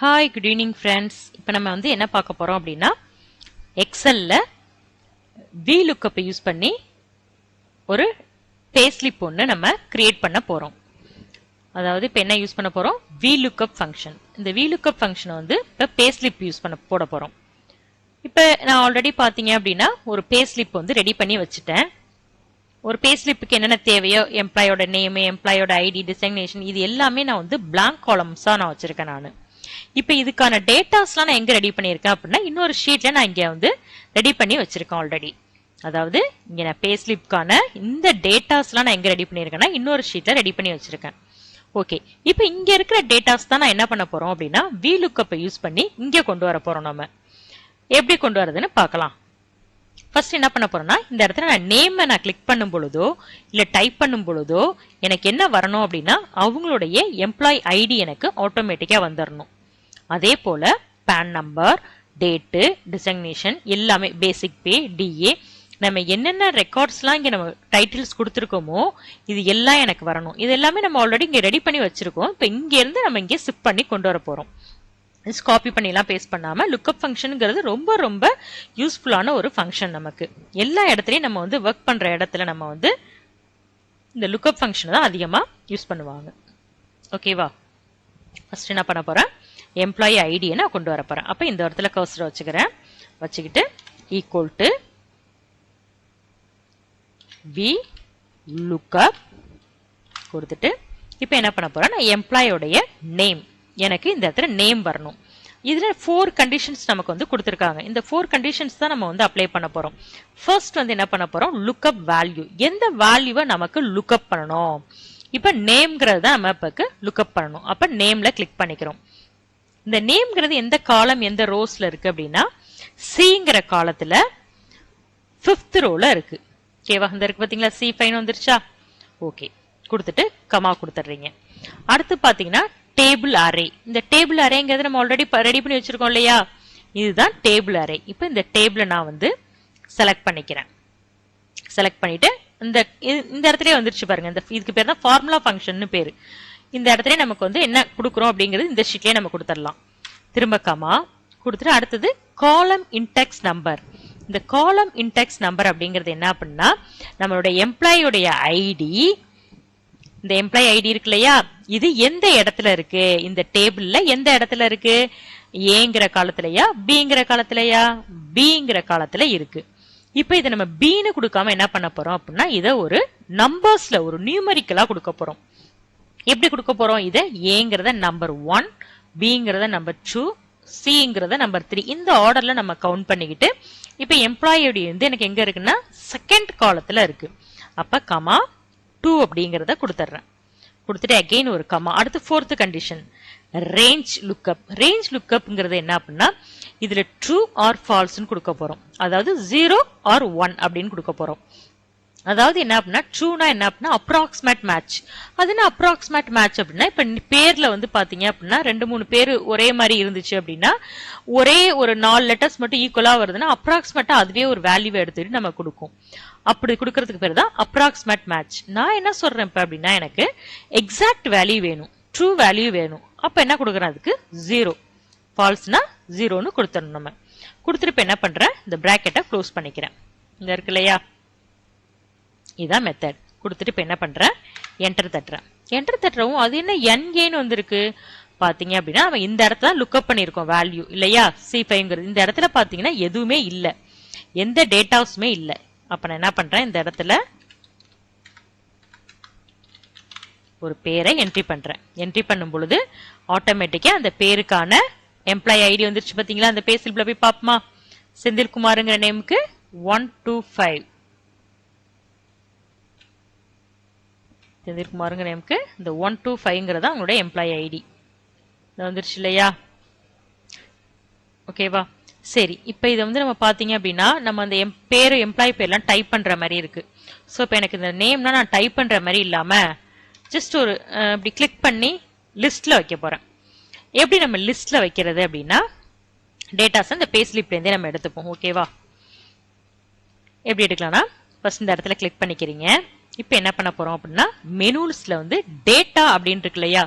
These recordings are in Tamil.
Hi, good evening friends. இப்போ நம்ம வந்து என்ன பார்க்க போறோம் அப்படினா எக்ஸல்ல VLOOKUP யூஸ் பண்ணி ஒரு payslip ஒன்னு நம்ம கிரியேட் பண்ண போறோம். அதாவது இப்போ என்ன யூஸ் பண்ண போறோம்? VLOOKUP function. இந்த VLOOKUP ஃபங்க்ஷனை வந்து இப்போ payslip யூஸ் பண்ண போட போறோம். இப்போ நான் ஆல்ரெடி பாத்தீங்க அப்படினா ஒரு payslip வந்து ரெடி பண்ணி வச்சிட்டேன். ஒரு payslipக்கு என்னென்ன தேவையோ எம்ப்ளாயோட நேம், எம்ப்ளாயோட ஐடி, டெசிக்னேஷன் இது எல்லாமே நான் வந்து blank columns-ஆ நான் வச்சிருக்கேன் நான். இப்போ இதுக்கான டேட்டாஸ்லாம் நான் எங்க ரெடி பண்ணியிருக்கேன் அப்படின்னா இன்னொரு ஷீட்ல நான் இங்க வந்து ரெடி பண்ணி வச்சிருக்கேன் ஆல்ரெடி. அதாவது இங்க நான் payslipக்கான இந்த டேட்டாஸ்லாம் நான் எங்க ரெடி பண்ணியிருக்கேன்னா இன்னொரு ஷீட்ல ரெடி பண்ணி வச்சிருக்கேன். ஓகே, இப்போ இங்க இருக்கிற டேட்டாஸ் தான் நான் என்ன பண்ண போறோம் அப்படின்னா VLOOKUP யூஸ் பண்ணி இங்க கொண்டு வர போறோம். நம்ம எப்படி கொண்டு வரதுன்னு பார்க்கலாம். ஃபர்ஸ்ட் என்ன பண்ண போறேன்னா இந்த இடத்துல நான் நேமை நான் கிளிக் பண்ணும் பொழுதோ இல்ல டைப் பண்ணும் பொழுதோ எனக்கு என்ன வரணும் அப்படின்னா அவங்களுடைய எம்ப்ளாய் ஐடி எனக்கு ஆட்டோமேட்டிக்கா வந்துடணும். அதே போல பேன் நம்பர், டேட்டு, டெசிக்னேஷன் எல்லாமே பேசிக் பே, டிஏ நம்ம என்னென்ன ரெக்கார்ட்ஸ்லாம் இங்கே நம்ம டைட்டில்ஸ் கொடுத்துருக்கோமோ இது எல்லாம் எனக்கு வரணும். இது எல்லாமே நம்ம ஆல்ரெடி இங்கே ரெடி பண்ணி வச்சிருக்கோம். இப்போ இங்கேருந்து நம்ம இங்கே ஷிஃப்ட் பண்ணி கொண்டு வர போகிறோம். காப்பி பண்ணிலாம் பேஸ்ட் பண்ணாம லுக்கப் ஃபங்க்ஷனுங்கிறது ரொம்ப ரொம்ப யூஸ்ஃபுல்லான ஒரு ஃபங்க்ஷன். நமக்கு எல்லா இடத்துலையும் நம்ம வந்து ஒர்க் பண்ற இடத்துல நம்ம வந்து இந்த லுக்கப் ஃபங்க்ஷன் தான் அதிகமா யூஸ் பண்ணுவாங்க. ஓகேவா? ஃபர்ஸ்ட் என்ன பண்ண போறேன், எம்ப்ளாயி ஐடியை நான் கொண்டு வர போறேன். அப்ப இந்த இடத்துல கர்சர் வச்சுக்கிறேன். வச்சுக்கிட்டு ஈக்குவல் டு VLOOKUP கொடுத்துட்டு இப்போ என்ன பண்ண போறேன், நான் எம்ப்ளாயோடைய நேம் எனக்கு இந்த இடத்துல நேம் வரணும். இதுல 4 கண்டிஷன்ஸ் நமக்கு வந்து கொடுத்திருக்காங்க. இந்த 4 கண்டிஷன்ஸ் தான் நம்ம வந்து அப்ளை பண்ண போறோம். ஃபர்ஸ்ட் வந்து என்ன பண்ண போறோம், லுக்அப் வேல்யூ. எந்த வேல்யூவை நமக்கு லுக்அப் பண்ணணும்? இப்ப நேம்ங்கிறது தான் நம்ம இப்ப லுக்அப் பண்ணணும். அப்ப நேம்ல கிளிக் பண்ணிக்கிறோம். இந்த நேம்ங்கிறது எந்த காலம் எந்த ரோஸ்ல இருக்கு அப்படின்னா சிங்கிற காலத்துல 5th ரோல இருக்கு. ஓகேவா? இந்த இருக்கு பாத்தீங்களா, C5 வந்துருச்சா? ஓகே, கொடுத்துட்டு கமா கொடுத்துறீங்க. அடுத்து பாத்தீங்கன்னா டேபிள் அரே. இந்த டேபிள் அரேங்கிறது நம்ம ஆல்ரெடி ரெடி பண்ணி வச்சிருக்கோம் இல்லையா, இதுதான் டேபிள் அரே. இப்போ இந்த டேபிளை நான் வந்து செலக்ட் பண்ணிக்கிறேன். செலக்ட் பண்ணிட்டு இந்த இடத்துல வந்துருச்சு பாருங்க. இந்த இதுக்கு பேர் தான் ஃபார்முலா ஃபங்க்ஷன் பேரு. இந்த இடத்துல நமக்கு வந்து என்ன கொடுக்குறோம் அப்படிங்கிறது இந்த ஷீட்லயே நம்ம கொடுத்துடலாம். திரும்ப கமா கொடுத்துட்டு அடுத்தது காலம் இன்டெக்ஸ் நம்பர். இந்த காலம் இன்டெக்ஸ் நம்பர் அப்படிங்கிறது என்ன அப்படின்னா நம்மளுடைய எம்ப்ளாயோடைய ஐடி. இந்த எம்ப்ளாயி ஐடி இருக்கு இல்லையா, இது எந்த இடத்துல இருக்கு, இந்த டேபிள்ல எந்த இடத்துல இருக்கு, ஏங்கிற காலத்திலயா பிங்கிற காலத்திலயா, பிங்கிற காலத்துல இருக்கு. இப்ப இதை நம்ம பின்னு கொடுக்காம என்ன பண்ண போறோம் அப்படின்னா இதை ஒரு நம்பர்ஸ்ல ஒரு நியூமரிக்கலா கொடுக்க போறோம். எப்படி கொடுக்க போறோம், இதை ஏங்கிறத நம்பர் 1, பிங்கிறத நம்பர் 2, சிங்கிறத நம்பர் 3 இந்த ஆர்டர்ல நம்ம கவுண்ட் பண்ணிக்கிட்டு இப்ப எம்ப்ளாயோட வந்து எனக்கு எங்க இருக்குன்னா செகண்ட் காலத்துல இருக்கு. அப்ப கமா 2 அப்படிங்கறத கொடுத்துறேன். கொடுத்துட்டு அகைன் ஒரு கமா. அடுத்து 4th condition range lookup. Range லுக்அப்ங்கிறது என்ன அப்படின்னா இதுல ட்ரூ ஆர் ஃபால்ஸ்னு கொடுக்க போறோம். அதாவது 0 ஆர் 1 அப்படின்னு கொடுக்க போறோம். அதாவது என்ன அப்படின்னா ட்ரூனா என்ன அப்படின்னா அப்ராக்சிமேட் மேட்ச். அது என்ன அப்ராக்சிமேட் மேட்ச் அப்படின்னா இப்ப பேர்ல வந்து பாத்தீங்க அப்படின்னா 2-3 பேர் ஒரே மாதிரி இருந்துச்சு அப்படின்னா ஒரே ஒரு 4 லெட்டர்ஸ் மட்டும் ஈக்குவலா வருதுன்னா அப்ராக்சிமேட்டா அதுவே ஒரு வேல்யூவை எடுத்துட்டு நம்ம கொடுக்கும். அப்படி கொடுக்கறதுக்கு பேர் தான் அப்ராக்சிமேட் மேட்ச். நான் என்ன சொல்றேன் இப்ப அப்படின்னா எனக்கு எக்ஸாக்ட் வேல்யூ வேணும், ட்ரூ வேல்யூ வேணும். அப்ப என்ன கொடுக்குறேன், அதுக்கு 0, ஃபால்ஸ்னா 0ன்னு கொடுத்துடணும். நம்ம கொடுத்துட்டு என்ன பண்றேன், இந்த பிராக்கெட்டை க்ளோஸ் பண்ணிக்கிறேன். இந்த இருக்கு இல்லையா, இதான் மெத்தட். கொடுத்துட்டு இப்ப என்ன பண்றேன், என்டர் தட்டுறேன். என்டர் தட்டுறவும் அது என்ன NAன்னு வந்திருக்கு பாத்தீங்க அப்படின்னா நம்ம இந்த இடத்துல லுக்அப் பண்ணிருக்கோம் வேல்யூ இல்லையா, C5ங்கிறது. இந்த இடத்துல பாத்தீங்கன்னா எதுவுமே இல்ல, எந்த டேட்டாஸுமே இல்ல. அப்ப நான் என்ன பண்றேன், இந்த இடத்துல ஒரு பேரை என்ட்ரி பண்றேன். என்ட்ரி பண்ணும் பொழுது ஆட்டோமேட்டிக்கா அந்த பேருக்கான எம்ப்ளாயி ஐடி வந்துருச்சு பாத்தீங்களா. அந்த பேஸ்லிப்ல போய் பாப்போமா, செந்தில்குமார்ங்கிற நேமுக்கு 125, செந்தில்குமார்ங்கிற நேமுக்கு இந்த 125ங்கிறதா அவங்களுடைய எம்ப்ளாயி ஐடி வந்துருச்சு இல்லையா. ஓகேவா? சரி, இப்ப இதை வந்து நம்ம பாத்தீங்க அப்படின்னா நம்ம அந்த பேரு எம்ப்ளாயி பேர்லாம் டைப் பண்ற மாதிரி இருக்கு. ஸோ இப்போ எனக்கு இந்த நேம்னா நான் டைப் பண்ற மாதிரி இல்லாம ஜஸ்ட் ஒரு இப்படி கிளிக் பண்ணி லிஸ்ட்ல வைக்க போறேன். எப்படி நம்ம லிஸ்ட்ல வைக்கிறது அப்படின்னா டேட்டாஸ் இந்த பேஸ்லிப்ல இருந்தே நம்ம எடுத்துப்போம். ஓகேவா? எப்படி எடுக்கலாம்னா ஃபர்ஸ்ட் இந்த இடத்துல கிளிக் பண்ணிக்கிறீங்க. இப்போ என்ன பண்ண போறோம் அப்படின்னா மெனுஸ்ல வந்து டேட்டா அப்படின்னு இருக்கு இல்லையா,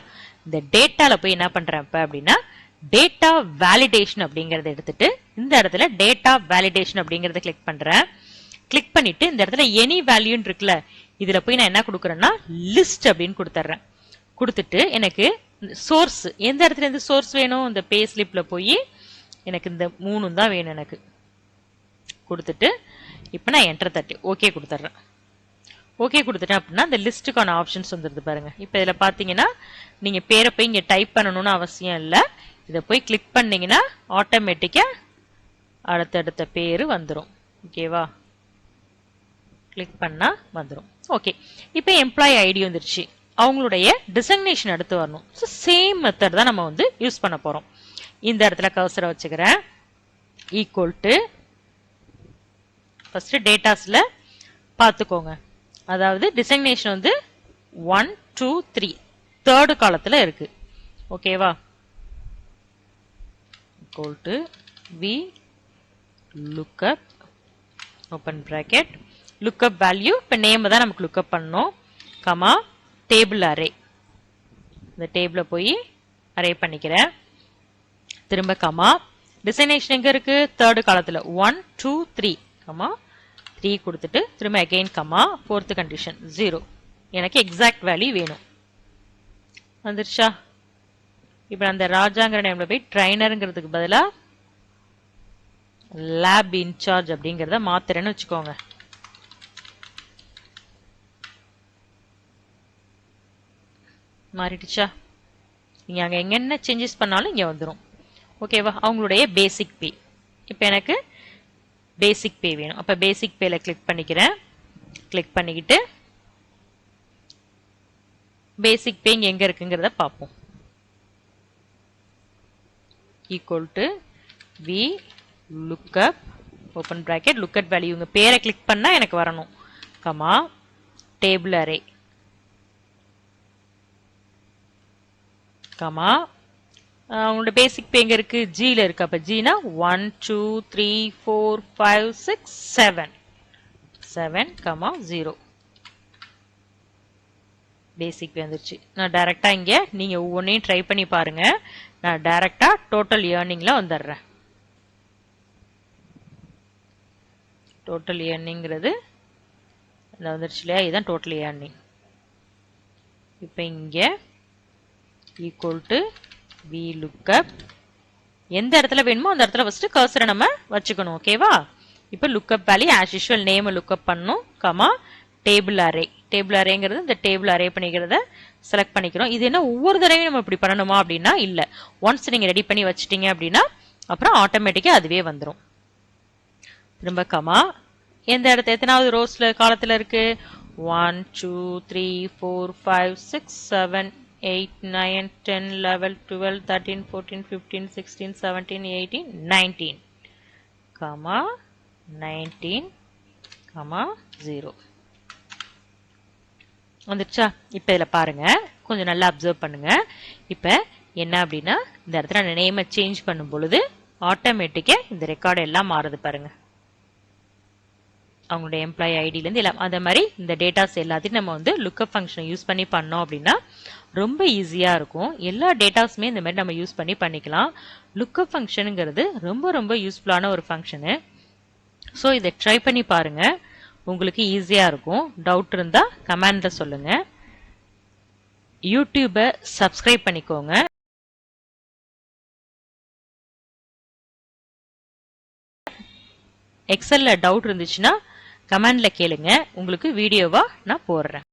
இந்த டேட்டால போய் என்ன பண்றேன் அப்படின்னா டேட்டா வேலிடேஷன் அப்படிங்கறத எடுத்துட்டு இந்த இடத்துல டேட்டா வேலிடேஷன் அப்படிங்கறத கிளிக் பண்றேன். கிளிக் பண்ணிட்டு இந்த இடத்துல எனி வேல்யூன்னு இருக்குல்ல, இதுல போய் நான் என்ன கொடுக்குறேன்னா லிஸ்ட் அப்படின்னு கொடுத்துட்றேன். கொடுத்துட்டு எனக்கு சோர்ஸ் எந்த இடத்துல இருந்து சோர்ஸ் வேணும், இந்த பே ஸ்லிப்ல போய் எனக்கு இந்த 3 தான் வேணும் எனக்கு கொடுத்துட்டு இப்போ நான் என்டர் தட்டி ஓகே கொடுத்துட்றேன். ஓகே கொடுத்துட்டேன் அப்படின்னா இந்த லிஸ்ட்டுக்கான ஆப்ஷன்ஸ் வந்துருது பாருங்க. இப்போ இதில் பார்த்தீங்கன்னா நீங்க பேரை போய் இங்கே டைப் பண்ணணும்னு அவசியம் இல்லை. இதை போய் கிளிக் பண்ணீங்கன்னா ஆட்டோமேட்டிக்கா அடுத்தடுத்த பேரு வந்துடும். ஓகேவா, கிளிக் பண்ணா வந்துடும். ஓகே, இப்போ எம்ப்ளாயி ஐடி வந்துருச்சு. அவங்களுடைய டிசக்னேஷன் அடுத்து வரணும். ஸோ சேம் மெத்தட் தான் நம்ம வந்து யூஸ் பண்ண போறோம். இந்த இடத்துல கர்சரை வச்சுக்கிறேன். ஈக்குவல் டு ஃபர்ஸ்ட் டேட்டாஸ்ல பார்த்துக்கோங்க. அதாவது டிசக்னேஷன் வந்து 1 2 3 தேர்டு காலத்துல இருக்கு. ஓகேவா, equal to we lookup open bracket lookup value. இப்போ நேம் தான் நமக்கு லுக்அப் பண்ணணும். கமா டேபிள் அரே, இந்த டேபிள போய் அரே பண்ணிக்கிறேன். திரும்ப கமா டிசைனேஷன் எங்க இருக்கு, தேர்டு காலத்துல 1 2 3 கமா 3 கொடுத்துட்டு திரும்ப அகைன் கமா ஃபோர்த் கண்டிஷன் 0. எனக்கு எக்ஸாக்ட் வேல்யூ வேணும். வந்துருச்சா? இப்போ அந்த ராஜாங்கிற நேம்ல போய் ட்ரைனருங்கிறதுக்கு பதிலா லேப் இன்சார்ஜ் அப்படிங்கறத மாத்துறேன்னு வச்சுக்கோங்க. மாறிடுச்சா? நீங்க அங்க என்ன சேஞ்சஸ் பண்ணாலும் இங்க வந்துடும். ஓகேவா, அவங்களுடைய பேசிக் பே. இப்போ எனக்கு பேசிக் பே வேணும். அப்ப பேசிக் பேல கிளிக் பண்ணிக்கிறேன். கிளிக் பண்ணிக்கிட்டு பேசிக் பே எங்க இருக்குங்கிறத பார்ப்போம். Equal to we lookup open bracket lookup value. உங்க பேரை கிளிக் பண்ணா எனக்கு வரணும். கமா டேபிள் அரே கமா அவங்களோட பேசிக் பே எங்க இருக்கு, ஜில இருக்கு. அப்ப ஜினா 1 2 3 4 5 6 7 7 கமா 0 பேசிக் பே வந்துருச்சு. நான் டைரக்டா இங்க நீங்க ஒவ்வொன்றையும் ட்ரை பண்ணி பாருங்க. நான் டைரக்டா டோட்டல் ஏர்னிங்ல வந்துடுறேன். டோட்டல் ஏர்னிங்கிறது வந்துருச்சு இல்லையா, இதுதான் டோட்டல் ஏர்னிங். இப்ப இங்க ஈக்குவல் டு வி லுக்அப் எந்த இடத்துல வேணுமோ அந்த இடத்துல ஃபர்ஸ்ட் கர்சரை நம்ம வச்சுக்கணும். ஓகேவா, இப்போ lookup value as usual name lookup பண்ணணும். Comma table array. டேபிள் அரேங்கிறது இந்த டேபிள் அரே பண்ணிக்கிறத செலக்ட் பண்ணிக்கிறோம். இது என்ன ஒவ்வொரு தடவையும் நம்ம இப்படி பண்ணணுமா அப்படின்னா இல்ல. ஒன்ஸ் நீங்க ரெடி பண்ணி வச்சிட்டீங்க அப்படின்னா அப்புறம் ஆட்டோமேட்டிக்கா அதுவே வந்துடும். திரும்ப கமா எந்த இடத்துல எத்தனாவது ரோஸ்ல காலத்துல இருக்கு, 1 2 3 4 5 6 7 8 9 10 11 12 13 14 15 16 17 18 19 கமா 19 கமா 0 வந்துருச்சா? இப்ப இதுல பாருங்க, கொஞ்சம் நல்லா அப்சர்வ் பண்ணுங்க. இப்ப என்ன அப்படின்னா இந்த இடத்துல நேமை சேஞ்ச் பண்ணும் பொழுது ஆட்டோமேட்டிக்கா இந்த ரெக்கார்டு எல்லாம் மாறுது பாருங்க. அவங்களுடைய எம்ப்ளாயி ஐடில இருந்து எல்லாம் அதே மாதிரி இந்த டேட்டாஸ் எல்லாத்தையும் நம்ம வந்து லுக்அப் ஃபங்க்ஷனை யூஸ் பண்ணி பண்ணோம் அப்படின்னா ரொம்ப ஈஸியா இருக்கும். எல்லா டேட்டாஸுமே இந்த மாதிரி நம்ம யூஸ் பண்ணி பண்ணிக்கலாம். லுக்அப் ஃபங்க்ஷனுங்கிறது ரொம்ப ரொம்ப யூஸ்ஃபுல்லான ஒரு ஃபங்க்ஷனு. ஸோ இதை ட்ரை பண்ணி பாருங்க, உங்களுக்கு ஈஸியா இருக்கும். டவுட் இருந்தா கமெண்ட்ல சொல்லுங்க. யூடியூபை சப்ஸ்கிரைப் பண்ணிக்கோங்க. எக்ஸல்ல டவுட் இருந்துச்சுன்னா கமெண்ட்ல கேளுங்க, உங்களுக்கு வீடியோவா நான் போடுறேன்.